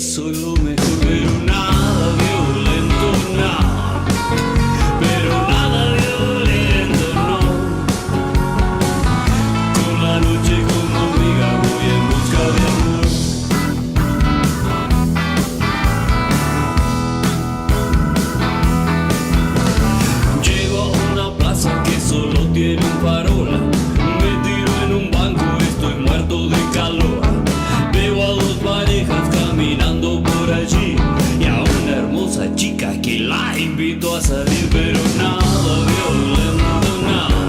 soy lo mejor, pero nada violento, nada. Pero nada violento, no. Con la noche como amiga voy en busca de amor. Llego a una plaza que solo tiene un farol. Me tiro en un banco, estoy muerto de calor. Veo a dos parejas caminando por allí y a una hermosa chica que la invito a salir, pero nada violento, nada.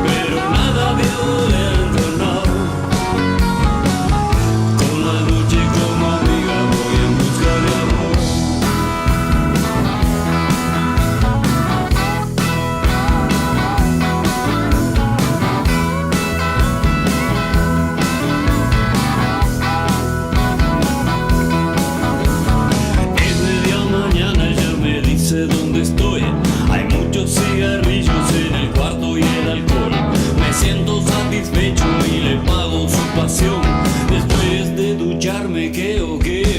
Pero nada violento, no. Con la noche como amiga voy en busca de amor. Es media mañana, ella me dice dónde estoy. Hay muchos cigarrillos en el cuarto y el alcohol. Me siento satisfecho y le pago su pasión. Después de ducharme quedo que